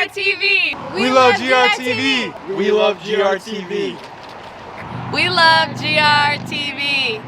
GRTV! We love GRTV! We love GRTV! We love GRTV!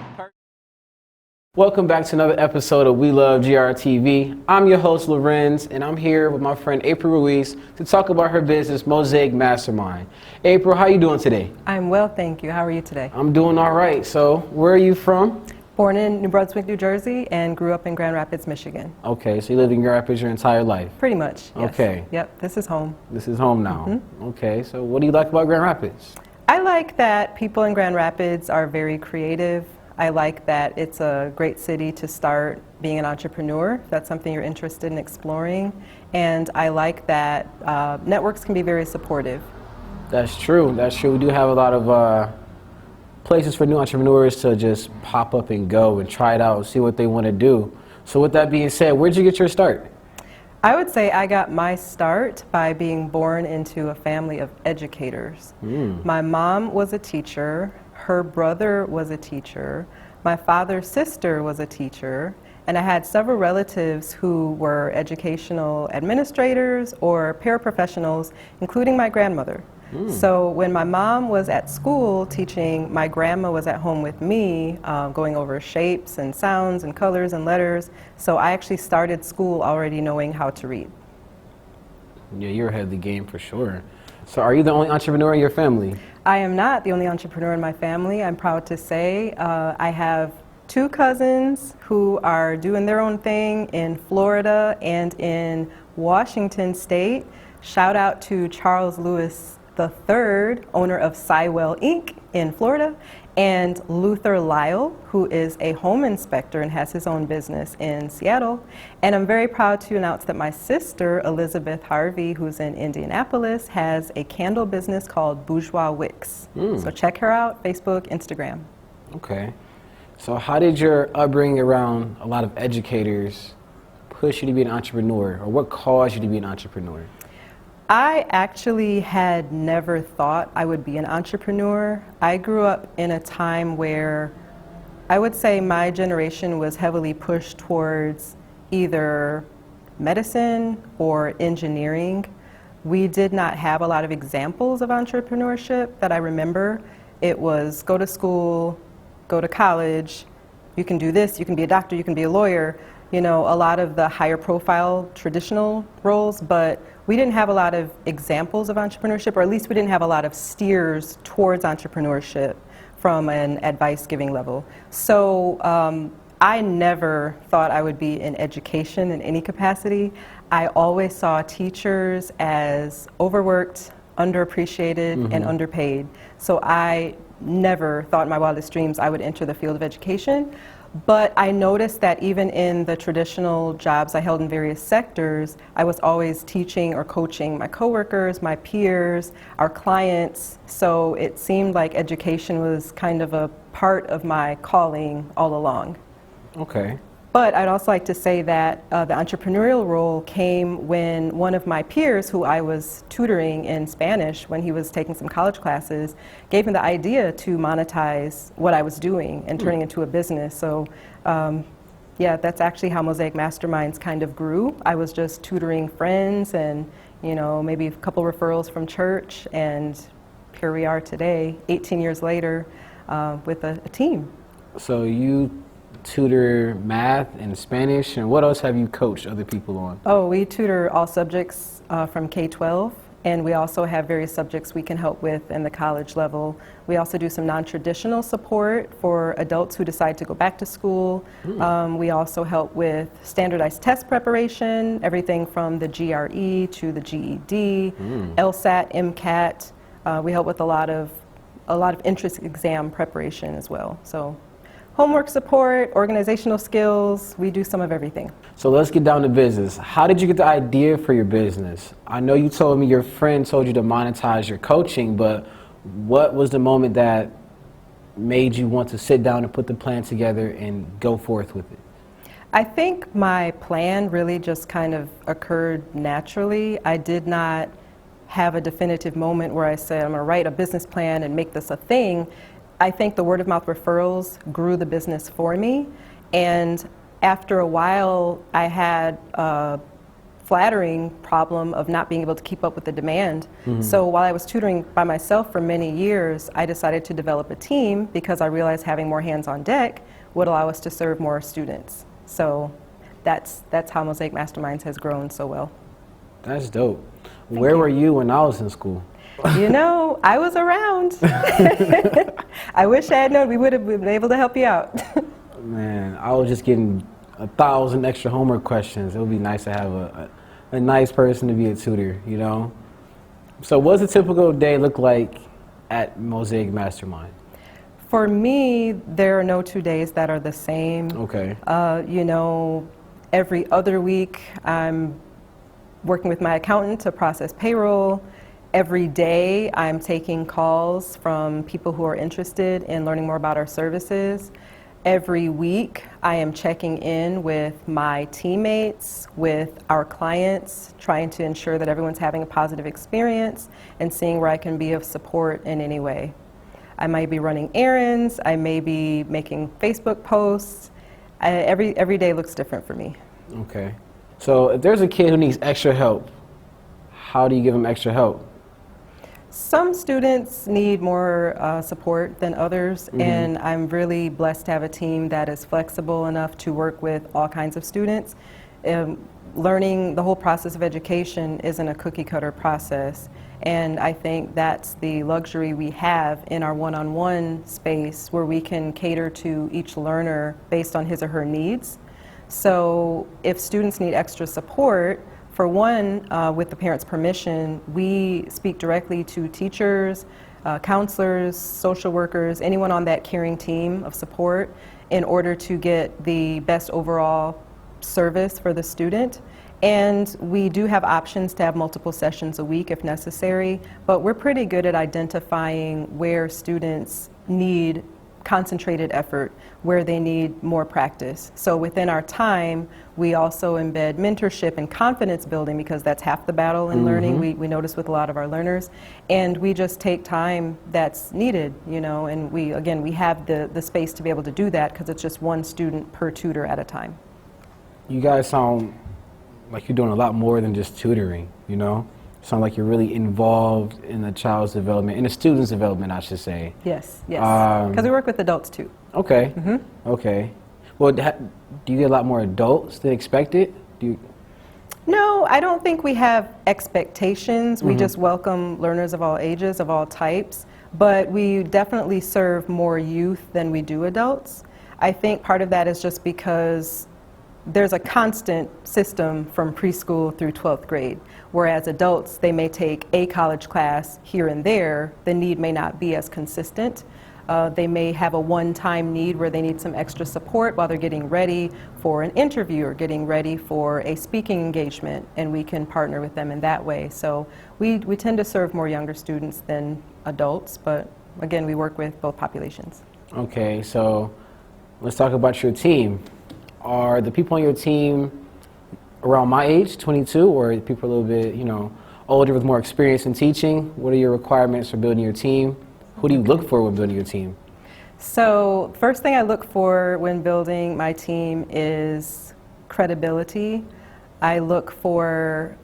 Welcome back to another episode of We Love GRTV. I'm your host, Larenz, and I'm here with my friend April Ruiz to talk about her business, Mosaic Mastermind. April, how are you doing today? I'm well, thank you. How are you today? I'm doing all right. So, where are you from? Born in New Brunswick, New Jersey, and grew up in Grand Rapids, Michigan. Okay, so you lived in Grand Rapids your entire life? Pretty much, yes. Okay. Yep, this is home. This is home now. Mm-hmm. Okay, so what do you like about Grand Rapids? I like that people in Grand Rapids are very creative. I like that it's a great city to start being an entrepreneur, if that's something you're interested in exploring. And I like that networks can be very supportive. That's true. That's true. We do have a lot of places for new entrepreneurs to just pop up and go and try it out and see what they want to do. So with that being said, where'd you get your start? I would say I got my start by being born into a family of educators. My mom was a teacher, her brother was a teacher, my father's sister was a teacher, and I had several relatives who were educational administrators or paraprofessionals, including my grandmother. So when my mom was at school teaching, my grandma was at home with me, going over shapes and sounds and colors and letters. So I actually started school already knowing how to read. Yeah, you're ahead of the game for sure. So are you the only entrepreneur in your family? I am not the only entrepreneur in my family. I'm proud to say I have two cousins who are doing their own thing in Florida and in Washington State. Shout out to Charles Lewis III, owner of Cywell Inc. in Florida, and Luther Lyle, who is a home inspector and has his own business in Seattle. And I'm very proud to announce that my sister, Elizabeth Harvey, who's in Indianapolis, has a candle business called Bourgeois Wicks. So check her out, Facebook, Instagram. Okay. So how did your upbringing around a lot of educators push you to be an entrepreneur, or what caused you to be an entrepreneur? I actually had never thought I would be an entrepreneur. I grew up in a time where I would say my generation was heavily pushed towards either medicine or engineering. We did not have a lot of examples of entrepreneurship that I remember. It was go to school, go to college, you can do this, you can be a doctor, you can be a lawyer, you know, a lot of the higher profile traditional roles, but we didn't have a lot of examples of entrepreneurship, or at least we didn't have a lot of steers towards entrepreneurship from an advice giving level. So I never thought I would be in education in any capacity. I always saw teachers as overworked, underappreciated, and underpaid. So I never thought in my wildest dreams I would enter the field of education. But I noticed that even in the traditional jobs I held in various sectors, I was always teaching or coaching my coworkers, my peers, our clients. So it seemed like education was kind of a part of my calling all along. Okay. But I'd also like to say that the entrepreneurial role came when one of my peers, who I was tutoring in Spanish when he was taking some college classes, gave me the idea to monetize what I was doing and turning it into a business. So yeah, that's actually how Mosaic Masterminds kind of grew. I was just tutoring friends and, you know, maybe a couple referrals from church, and here we are today, 18 years later, with a team. So you tutor math and Spanish, and what else have you coached other people on? Oh, we tutor all subjects from K-12, and we also have various subjects we can help with in the college level. We also do some non-traditional support for adults who decide to go back to school. We also help with standardized test preparation, everything from the GRE to the GED, LSAT, MCAT. We help with a lot of entrance exam preparation as well. So homework support, organizational skills, we do some of everything. So let's get down to business. How did you get the idea for your business? I know you told me your friend told you to monetize your coaching, but what was the moment that made you want to sit down and put the plan together and go forth with it? I think my plan really just kind of occurred naturally. I did not have a definitive moment where I said, I'm going to write a business plan and make this a thing. I think the word of mouth referrals grew the business for me, and after a while I had flattering problem of not being able to keep up with the demand. So while I was tutoring by myself for many years, I decided to develop a team because I realized having more hands on deck would allow us to serve more students. So that's how Mosaic Masterminds has grown so well. That's dope. Where were you when I was in school? You know, I was around. I wish I had known. We would have been able to help you out. Man, I was just getting 1,000 extra homework questions. It would be nice to have a nice person to be a tutor, you know? So what does a typical day look like at Mosaic Mastermind? For me, there are no 2 days that are the same. Okay. You know, every other week I'm working with my accountant to process payroll. Every day I'm taking calls from people who are interested in learning more about our services. Every week I am checking in with my teammates, with our clients, trying to ensure that everyone's having a positive experience and seeing where I can be of support in any way. I might be running errands, I may be making Facebook posts. Every day looks different for me. Okay. So if there's a kid who needs extra help, how do you give them extra help? Some students need more support than others, and I'm really blessed to have a team that is flexible enough to work with all kinds of students. Learning the whole process of education isn't a cookie cutter process, and I think that's the luxury we have in our one-on-one space where we can cater to each learner based on his or her needs. So if students need extra support, for one, with the parents' permission, we speak directly to teachers, counselors, social workers, anyone on that caring team of support in order to get the best overall service for the student. And we do have options to have multiple sessions a week if necessary, but we're pretty good at identifying where students need concentrated effort, where they need more practice. So within our time, we also embed mentorship and confidence building because that's half the battle in learning. We notice with a lot of our learners, and we just take time that's needed, you know, and we have the space to be able to do that because it's just one student per tutor at a time. You guys sound like you're doing a lot more than just tutoring, you know? Sound like you're really involved in the child's development, in the student's development, I should say. Yes, because we work with adults too. Okay, okay. Well, do you get a lot more adults than expected? No, I don't think we have expectations. We just welcome learners of all ages, of all types, but we definitely serve more youth than we do adults. I think part of that is just because there's a constant system from preschool through 12th grade, whereas adults, they may take a college class here and there. The need may not be as consistent. They may have a one-time need where they need some extra support while they're getting ready for an interview or getting ready for a speaking engagement, and we can partner with them in that way. So we tend to serve more younger students than adults, but again, we work with both populations. Okay, so let's talk about your team. Are the people on your team around my age, 22, or are people a little bit, you know, older with more experience in teaching? What are your requirements for building your team? Who do you look for when building your team? So first thing I look for when building my team is credibility. I look for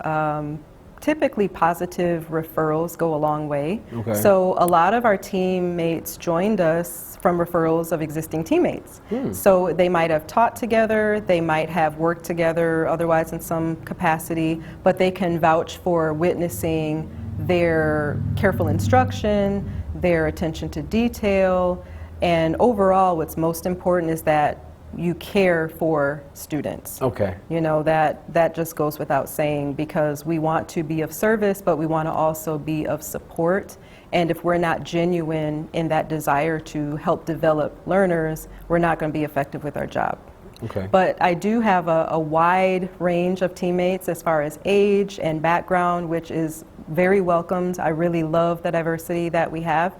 typically positive referrals go a long way. Okay. So a lot of our teammates joined us from referrals of existing teammates. So they might have taught together, they might have worked together otherwise in some capacity, but they can vouch for witnessing their careful instruction, their attention to detail, and overall what's most important is that you care for students. Okay. You know, that just goes without saying because we want to be of service, but we want to also be of support. And if we're not genuine in that desire to help develop learners, we're not going to be effective with our job. Okay. But I do have a wide range of teammates as far as age and background, which is very welcomed. I really love the diversity that we have.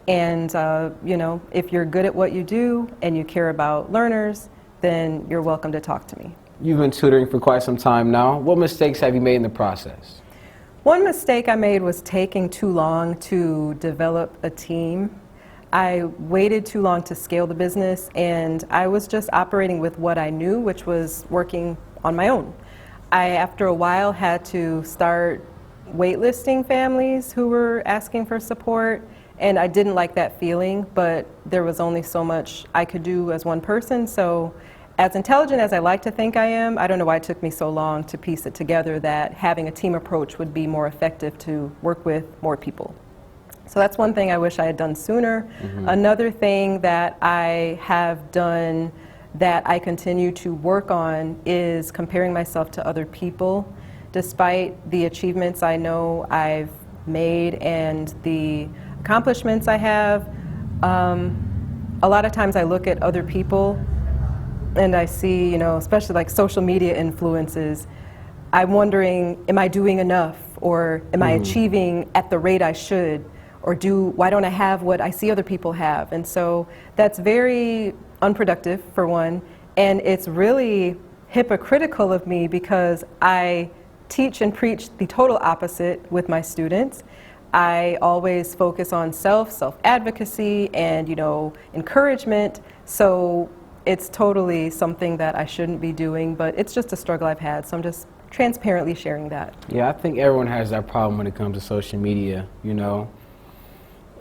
And, you know, if you're good at what you do and you care about learners, then you're welcome to talk to me. You've been tutoring for quite some time now. What mistakes have you made in the process? One mistake I made was taking too long to develop a team. I waited too long to scale the business, and I was just operating with what I knew, which was working on my own. I, after a while, had to start waitlisting families who were asking for support, and I didn't like that feeling, but there was only so much I could do as one person. So as intelligent as I like to think I am, I don't know why it took me so long to piece it together that having a team approach would be more effective to work with more people. So that's one thing I wish I had done sooner. Another thing that I have done that I continue to work on is comparing myself to other people. Despite the achievements I know I've made and the accomplishments I have, a lot of times I look at other people and I see, you know, especially like social media influences, I'm wondering, am I doing enough, or am I achieving at the rate I should, or why don't I have what I see other people have? And so that's very unproductive, for one, and it's really hypocritical of me because I teach and preach the total opposite with my students. I always focus on self-advocacy and, you know, encouragement. So it's totally something that I shouldn't be doing, but it's just a struggle I've had. So I'm just transparently sharing that. Yeah, I think everyone has that problem when it comes to social media, you know.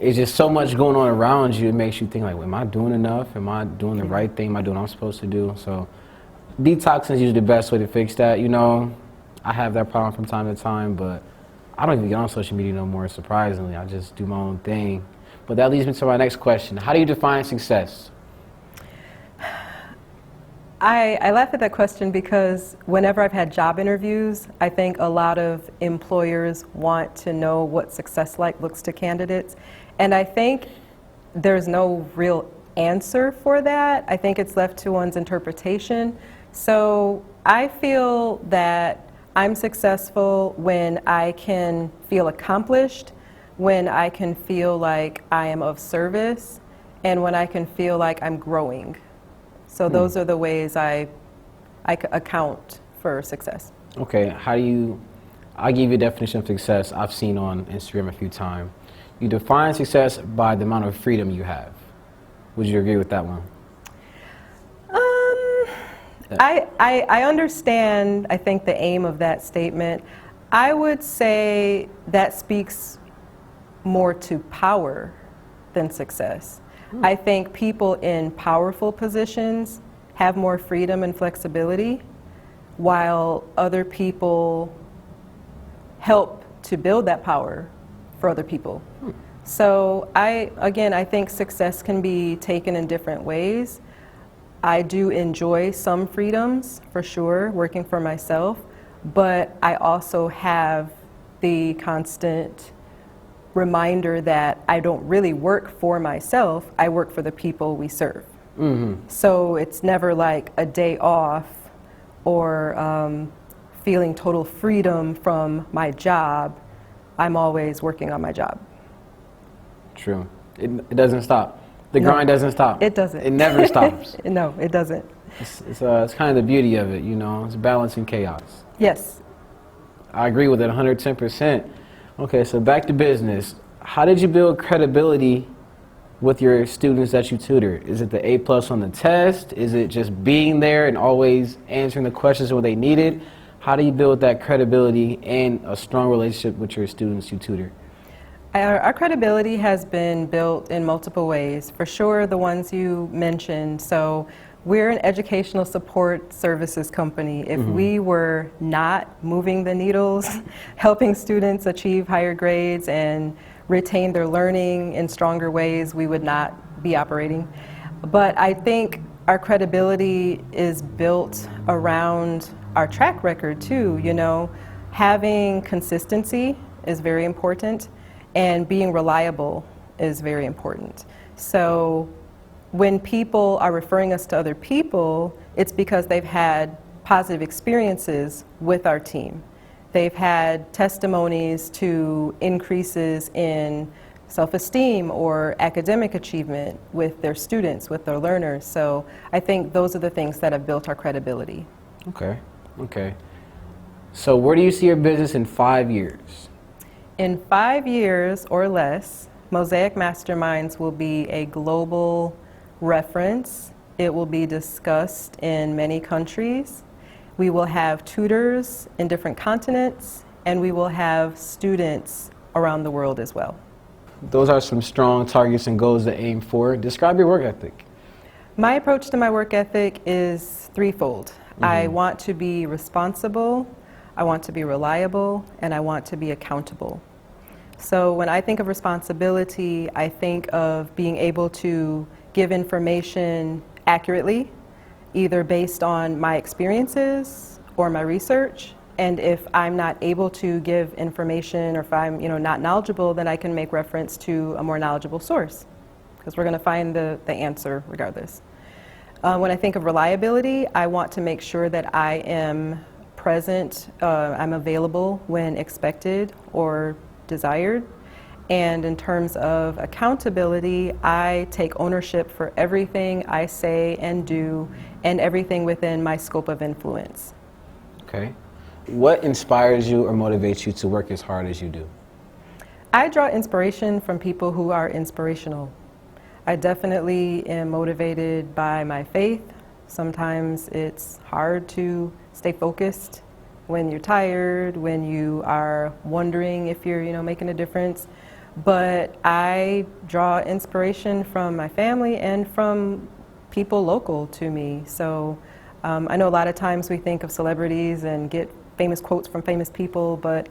It's just so much going on around you, it makes you think like, well, am I doing enough? Am I doing the right thing? Am I doing what I'm supposed to do? So detoxing is usually the best way to fix that, you know. I have that problem from time to time, but I don't even get on social media no more, surprisingly. I just do my own thing. But that leads me to my next question. How do you define success? I laugh at that question because whenever I've had job interviews, I think a lot of employers want to know what success looks to candidates. And I think there's no real answer for that. I think it's left to one's interpretation. So I feel that I'm successful when I can feel accomplished, when I can feel like I am of service, and when I can feel like I'm growing. So those are the ways I account for success. Okay, I'll give you a definition of success I've seen on Instagram a few times. You define success by the amount of freedom you have. Would you agree with that one? I understand, I think, the aim of that statement. I would say that speaks more to power than success. I think people in powerful positions have more freedom and flexibility, while other people help to build that power for other people. So I think success can be taken in different ways. I do enjoy some freedoms, for sure, working for myself, but I also have the constant reminder that I don't really work for myself, I work for the people we serve. So it's never like a day off or feeling total freedom from my job. I'm always working on my job. True. It doesn't stop. The grind doesn't stop. It doesn't. It never stops. No, it doesn't. It's kind of the beauty of it, you know. It's balance and chaos. Yes. I agree with it 110%. Okay, so back to business. How did you build credibility with your students that you tutor? Is it the A+ on the test? Is it just being there and always answering the questions when they need it? How do you build that credibility and a strong relationship with your students you tutor? Our credibility has been built in multiple ways. For sure, the ones you mentioned. So we're an educational support services company. If we were not moving the needles, helping students achieve higher grades and retain their learning in stronger ways, we would not be operating. But I think our credibility is built around our track record too. You know, having consistency is very important, and being reliable is very important. So when people are referring us to other people, it's because they've had positive experiences with our team. They've had testimonies to increases in self-esteem or academic achievement with their students, with their learners. So I think those are the things that have built our credibility. Okay. So where do you see your business in 5 years? In 5 years or less, Mosaic Masterminds will be a global reference. It will be discussed in many countries. We will have tutors in different continents, and we will have students around the world as well. Those are some strong targets and goals to aim for. Describe your work ethic. My approach to my work ethic is threefold. I want to be responsible, I want to be reliable, and I want to be accountable. So when I think of responsibility, I think of being able to give information accurately, either based on my experiences or my research. And if I'm not able to give information, or if I'm not knowledgeable, then I can make reference to a more knowledgeable source, because we're going to find the answer regardless. When I think of reliability, I want to make sure that I am present, I'm available when expected or desired. And in terms of accountability, I take ownership for everything I say and do, and everything within my scope of influence. Okay. What inspires you or motivates you to work as hard as you do? I draw inspiration from people who are inspirational. I definitely am motivated by my faith. Sometimes it's hard to stay focused when you're tired, when you are wondering if you're making a difference. But I draw inspiration from my family and from people local to me. So I know a lot of times we think of celebrities and get famous quotes from famous people, but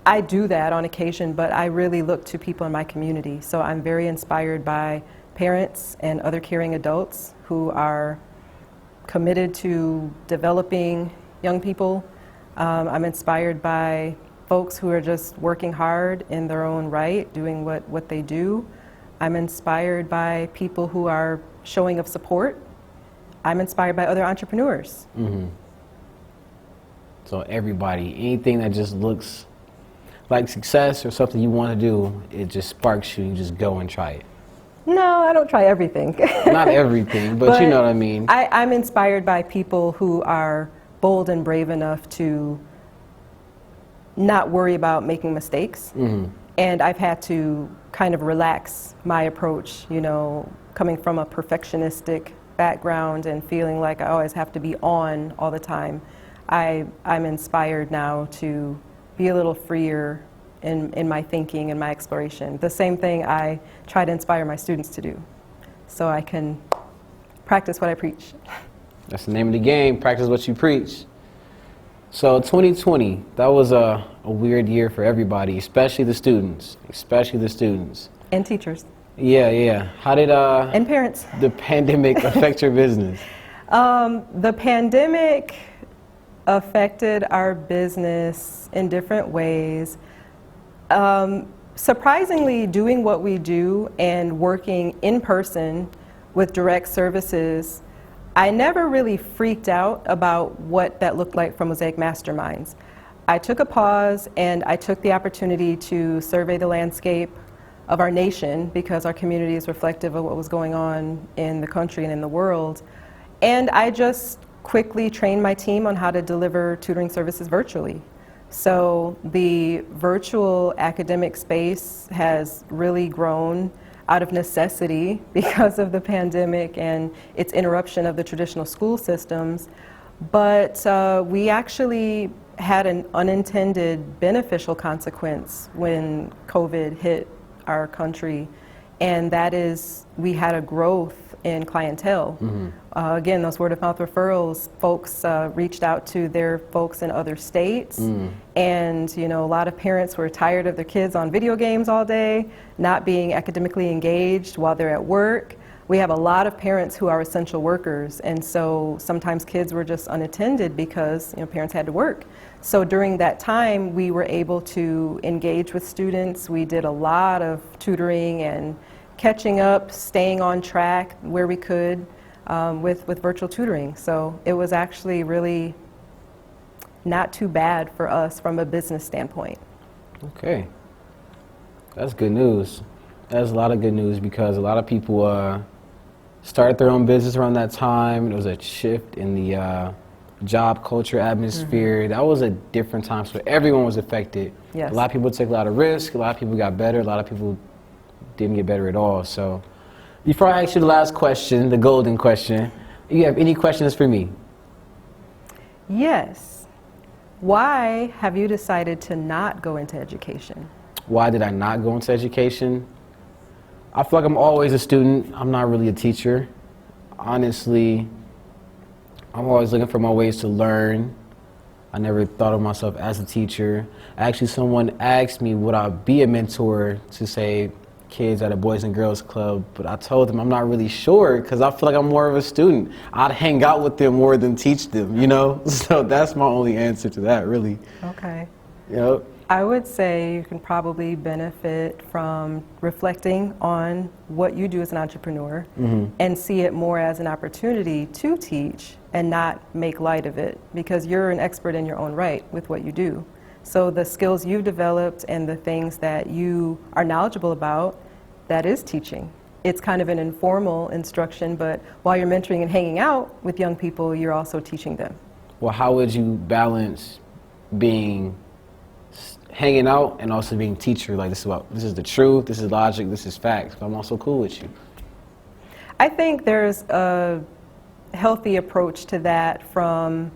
I do that on occasion, but I really look to people in my community. So I'm very inspired by parents and other caring adults who are committed to developing young people. I'm inspired by folks who are just working hard in their own right, doing what they do. I'm inspired by people who are showing of support. I'm inspired by other entrepreneurs. So everybody, anything that just looks like success or something you want to do, it just sparks you, you just go and try it. No, I don't try everything. Not everything, but you know what I mean. I'm inspired by people who are bold and brave enough to not worry about making mistakes. And I've had to kind of relax my approach, coming from a perfectionistic background and feeling like I always have to be on all the time. I'm inspired now to be a little freer in my thinking and my exploration. The same thing I try to inspire my students to do, so I can practice what I preach. That's the name of the game, practice what you preach. So 2020, that was a weird year for everybody, especially the students. And teachers. Yeah. How did and parents. The pandemic affect your business? The pandemic affected our business in different ways. Surprisingly, doing what we do and working in person with direct services, I never really freaked out about what that looked like from Mosaic Masterminds. I took a pause and I took the opportunity to survey the landscape of our nation, because our community is reflective of what was going on in the country and in the world. And I just quickly trained my team on how to deliver tutoring services virtually. So the virtual academic space has really grown out of necessity because of the pandemic and its interruption of the traditional school systems. But we actually had an unintended beneficial consequence when COVID hit our country, and that is we had a growth in clientele. Again, those word of mouth referrals, folks reached out to their folks in other states, and a lot of parents were tired of their kids on video games all day, not being academically engaged while they're at work. We have a lot of parents who are essential workers, and so sometimes kids were just unattended because parents had to work. So during that time, we were able to engage with students. We did a lot of tutoring and catching up, staying on track where we could with virtual tutoring. So it was actually really not too bad for us from a business standpoint. Okay, that's good news. That's a lot of good news, because a lot of people started their own business around that time. There was a shift in the job culture atmosphere. That was a different time, so everyone was affected. Yes. A lot of people took a lot of risk, a lot of people got better, a lot of people didn't get better at all. So before I ask you the last question, the golden question, you have any questions for me? Yes. Why have you decided to not go into education? Why did I not go into education? I feel like I'm always a student. I'm not really a teacher. Honestly, I'm always looking for more ways to learn. I never thought of myself as a teacher. Actually, someone asked me would I be a mentor to, say, kids at a Boys and Girls Club, but I told them I'm not really sure because I feel like I'm more of a student. I'd hang out with them more than teach them, you know? So that's my only answer to that, really. Okay. Yep. I would say you can probably benefit from reflecting on what you do as an entrepreneur and see it more as an opportunity to teach and not make light of it, because you're an expert in your own right with what you do. So the skills you've developed and the things that you are knowledgeable about, that is teaching. It's kind of an informal instruction, but while you're mentoring and hanging out with young people, you're also teaching them. Well, how would you balance hanging out and also being teacher? Like, this is the truth, this is logic, this is facts, but I'm also cool with you. I think there's a healthy approach to that from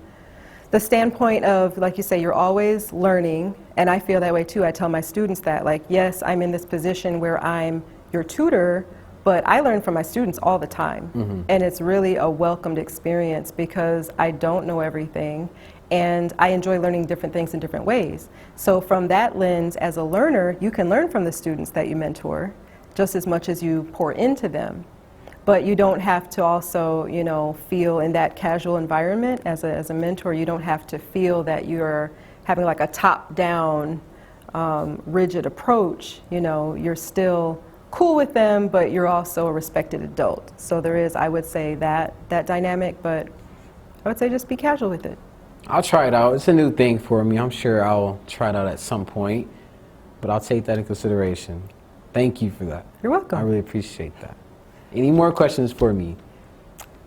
the standpoint of, like you say, you're always learning, and I feel that way too. I tell my students that, like, yes, I'm in this position where I'm your tutor, but I learn from my students all the time. And it's really a welcomed experience because I don't know everything, and I enjoy learning different things in different ways. So from that lens, as a learner, you can learn from the students that you mentor just as much as you pour into them. But you don't have to also, you know, feel in that casual environment as a mentor, you don't have to feel that you're having like a top-down, rigid approach. You know, you're still cool with them, but you're also a respected adult. So there is, I would say, that dynamic, but I would say just be casual with it. I'll try it out. It's a new thing for me. I'm sure I'll try it out at some point, but I'll take that in consideration. Thank you for that. You're welcome. I really appreciate that. Any more questions for me?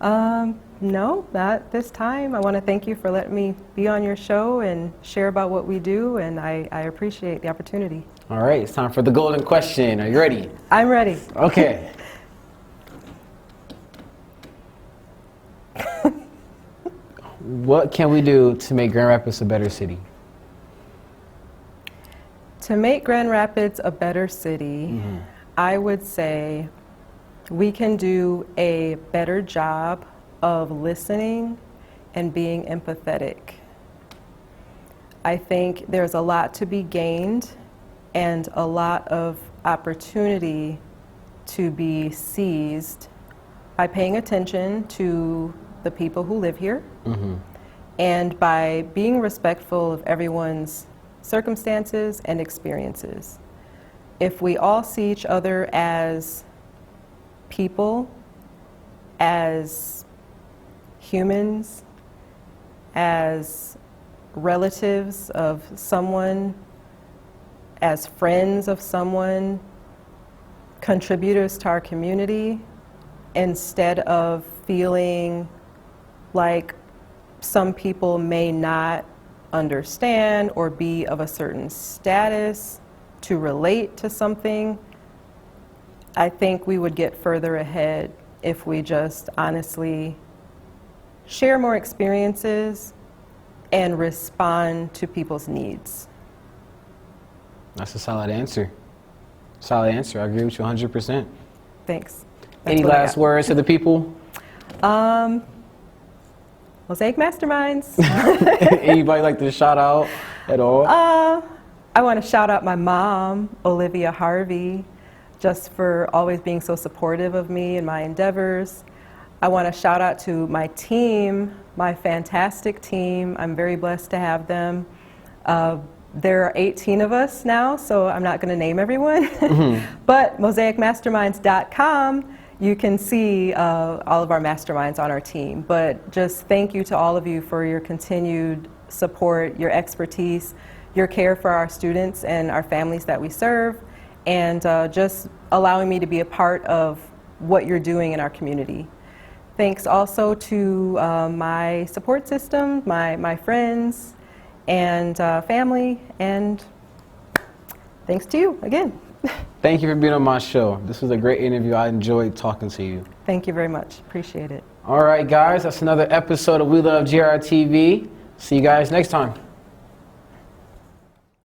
No, not this time. I want to thank you for letting me be on your show and share about what we do, and I appreciate the opportunity. All right, it's time for the golden question. Are you ready? I'm ready. Okay. What can we do to make Grand Rapids a better city? To make Grand Rapids a better city, I would say we can do a better job of listening and being empathetic. I think there's a lot to be gained and a lot of opportunity to be seized by paying attention to the people who live here and by being respectful of everyone's circumstances and experiences. If we all see each other as people, as humans, as relatives of someone, as friends of someone, contributors to our community, instead of feeling like some people may not understand or be of a certain status to relate to something, I think we would get further ahead if we just honestly share more experiences and respond to people's needs. That's a solid answer. Solid answer. I agree with you 100%. Thanks. Any last words to the people? Mosaic Masterminds. Anybody like to shout out at all? I want to shout out my mom, Olivia Harvey, just for always being so supportive of me and my endeavors. I want to shout out to my team, my fantastic team. I'm very blessed to have them. There are 18 of us now, so I'm not going to name everyone. But mosaicmasterminds.com, you can see all of our masterminds on our team. But just thank you to all of you for your continued support, your expertise, your care for our students and our families that we serve, and just allowing me to be a part of what you're doing in our community. Thanks also to my support system, my friends, and family, and thanks to you again. Thank you for being on my show. This was a great interview. I enjoyed talking to you. Thank you very much. Appreciate it. All right, guys, that's another episode of We Love GRTV. See you guys next time.